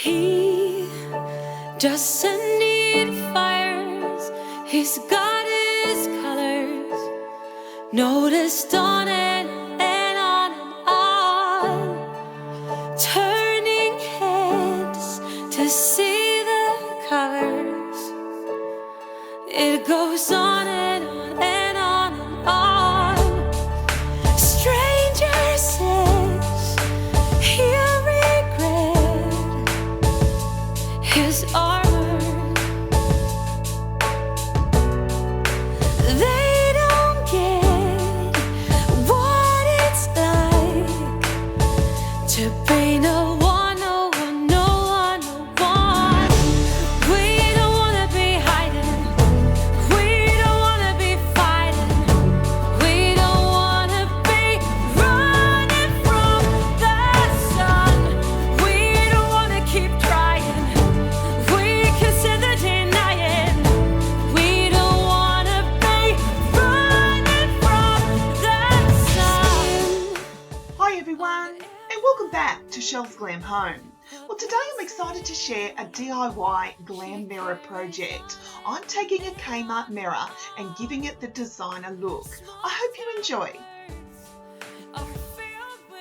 He doesn't need fires, he's got his colors noticed on and on, turning heads to see the colors. It goes on and on and on and on. Stranger says he'll regret his armor. They don't get what it's like to be no one, no one, no one, no one. We don't wanna be hiding, we don't wanna be fighting, we don't wanna be running from the sun. We don't wanna keep trying, we consider denying. We don't wanna be running from the sun. Hi everyone, and welcome back to Shel's Glam Home. Well, today I'm excited to share a DIY glam mirror project. I'm taking a Kmart mirror and giving it the designer look. I hope you enjoy.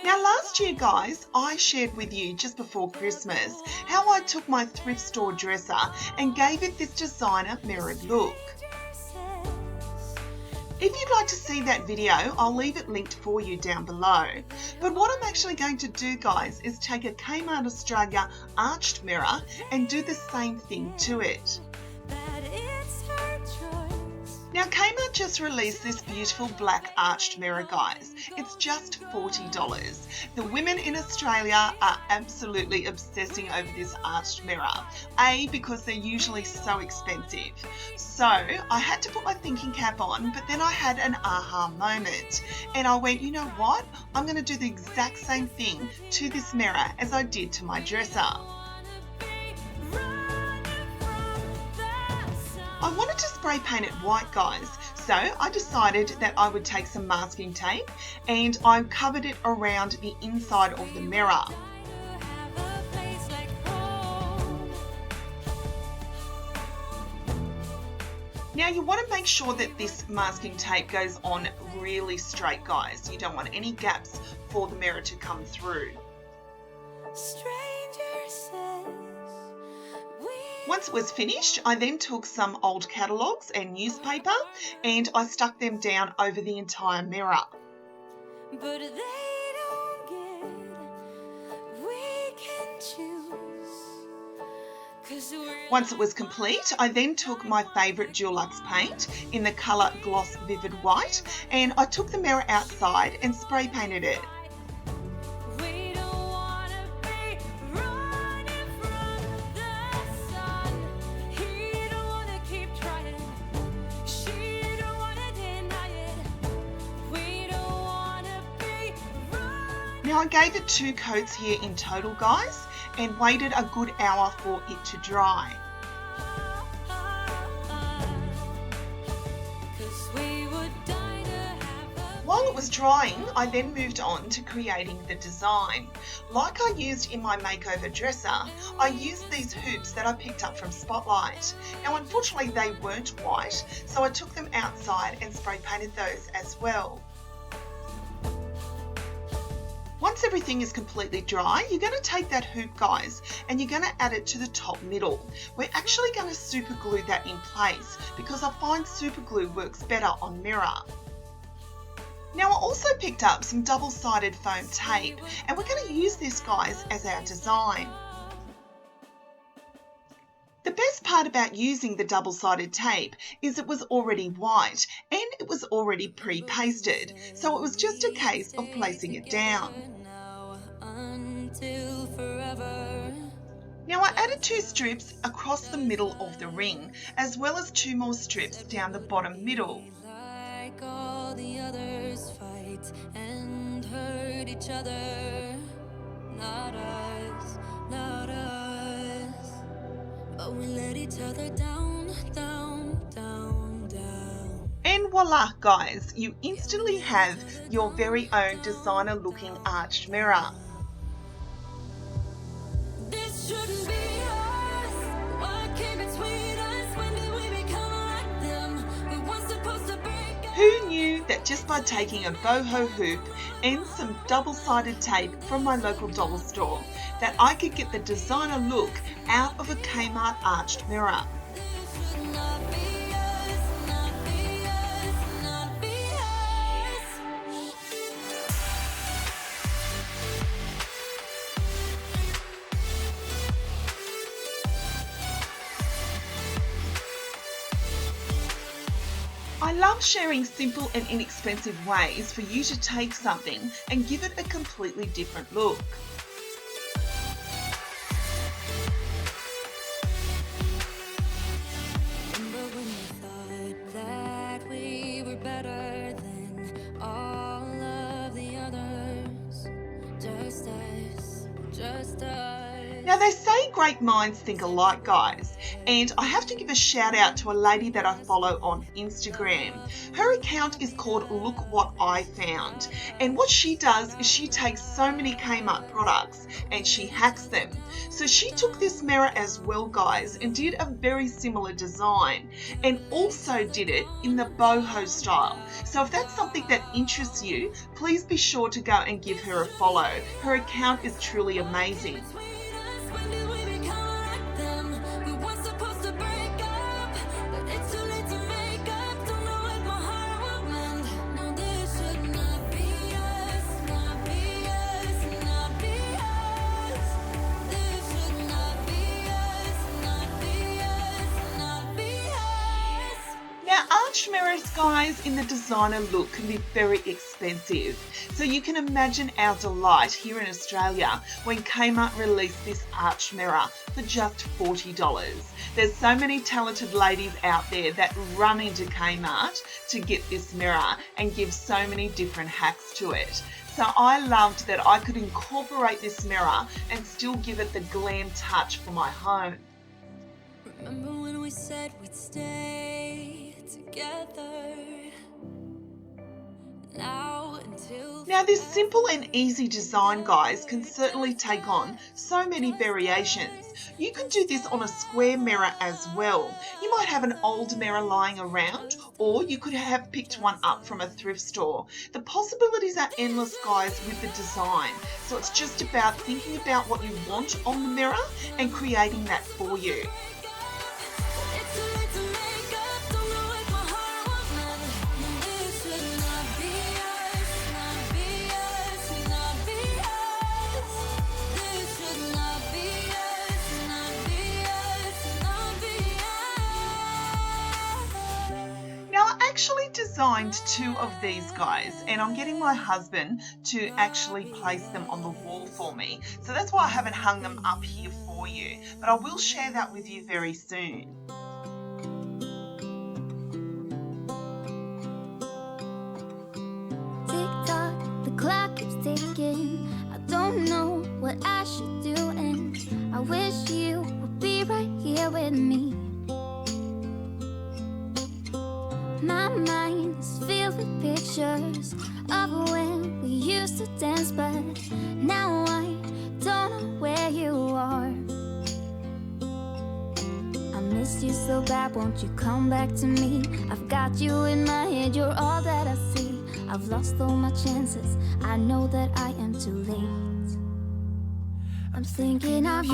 Now last year guys, I shared with you just before Christmas how I took my thrift store dresser and gave it this designer mirrored look. If you'd like to see that video, I'll leave it linked for you down below. But what I'm actually going to do guys is take a Kmart Australia arched mirror and do the same thing to it. Now Kmart just released this beautiful black arched mirror guys. It's just $40. The women in Australia are absolutely obsessing over this arched mirror. A, because they're usually so expensive. So I had to put my thinking cap on, but then I had an aha moment. And I went, you know what? I'm going to do the exact same thing to this mirror as I did to my dresser. I wanted to spray paint it white guys, so I decided that I would take some masking tape and I covered it around the inside of the mirror. Now you want to make sure that this masking tape goes on really straight guys. You don't want any gaps for the mirror to come through. Once it was finished, I then took some old catalogues and newspaper and I stuck them down over the entire mirror. But they don't get, we can choose. Once it was complete, I then took my favourite Dulux paint in the colour Gloss Vivid White and I took the mirror outside and spray painted it. Now I gave it 2 coats here in total guys and waited a good hour for it to dry. While it was drying, I then moved on to creating the design. Like I used in my makeover dresser, I used these hoops that I picked up from Spotlight. Now unfortunately they weren't white, so I took them outside and spray painted those as well. Once everything is completely dry, you're going to take that hoop guys and you're going to add it to the top middle. We're actually going to super glue that in place because I find super glue works better on mirror. Now I also picked up some double-sided foam tape and we're going to use this guys as our design. The best part about using the double-sided tape is it was already white and it was already pre-pasted, so it was just a case of placing it down. Now I added 2 strips across the middle of the ring, as well as 2 more strips down the bottom middle. All the others fight and hurt each other, not us, not us. But we let each other down, down, down, down. And voila guys, you instantly have your very own designer looking arched mirror. This shouldn't be Who knew that just by taking a boho hoop and some double-sided tape from my local dollar store that I could get the designer look out of a Kmart arched mirror? I love sharing simple and inexpensive ways for you to take something and give it a completely different look. Remember when we thought that we were better than all of the others? Just us, just us. Now they say great minds think alike, guys, and I have to give a shout out to a lady that I follow on Instagram. Her account is called Look What I Found, and what she does is she takes so many Kmart products and she hacks them. So she took this mirror as well, guys, and did a very similar design, and also did it in the boho style. So if that's something that interests you, please be sure to go and give her a follow. Her account is truly amazing. Now, arched mirrors, guys, in the designer look can be very expensive. So you can imagine our delight here in Australia when Kmart released this arched mirror for just $40. There's so many talented ladies out there that run into Kmart to get this mirror and give so many different hacks to it. So I loved that I could incorporate this mirror and still give it the glam touch for my home. Remember when we said we'd stay together? Now this simple and easy design, guys, can certainly take on so many variations. You could do this on a square mirror as well. You might have an old mirror lying around, or you could have picked one up from a thrift store. The possibilities are endless, guys, with the design. So it's just about thinking about what you want on the mirror and creating that for you. Actually designed two of these, guys, and I'm getting my husband to actually place them on the wall for me. So that's why I haven't hung them up here for you, but I will share that with you very soon. Tick tock, the clock keeps ticking. I don't know what I should do, and I wish you would be right here with me. My mind is filled with pictures of when we used to dance, but now I don't know where you are. I miss you so bad, won't you come back to me? I've got you in my head, you're all that I see. I've lost all my chances, I know that I am too late. I'm thinking of you,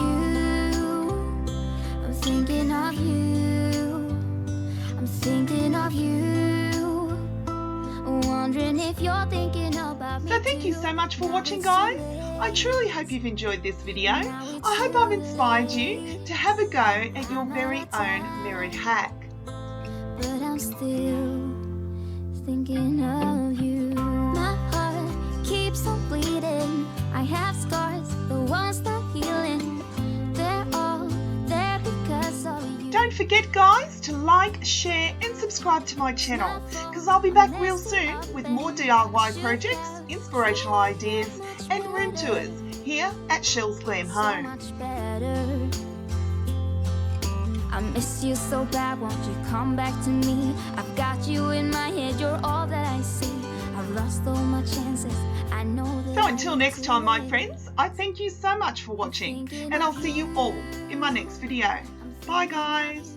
I'm thinking of you, I'm thinking of you, wondering if you're thinking about me. So thank you so much for watching, guys. I truly hope you've enjoyed this video. I hope I've inspired you to have a go at your very own mirrored hack. But I'm still thinking of you. My heart keeps on bleeding. I have scars, the ones not healing. They're all there because of you. Don't forget, guys, to like, share and subscribe to my channel, because I'll be back real soon with more DIY projects, inspirational ideas and room tours here at Shell's Glam So Home. much better. I miss you so bad, won't you come back to me? I've got you in my head, you're all that I see. I've lost all my chances, I know that. So until next time, my friends, I thank you so much for watching, and I'll see you all in my next video. Bye, guys.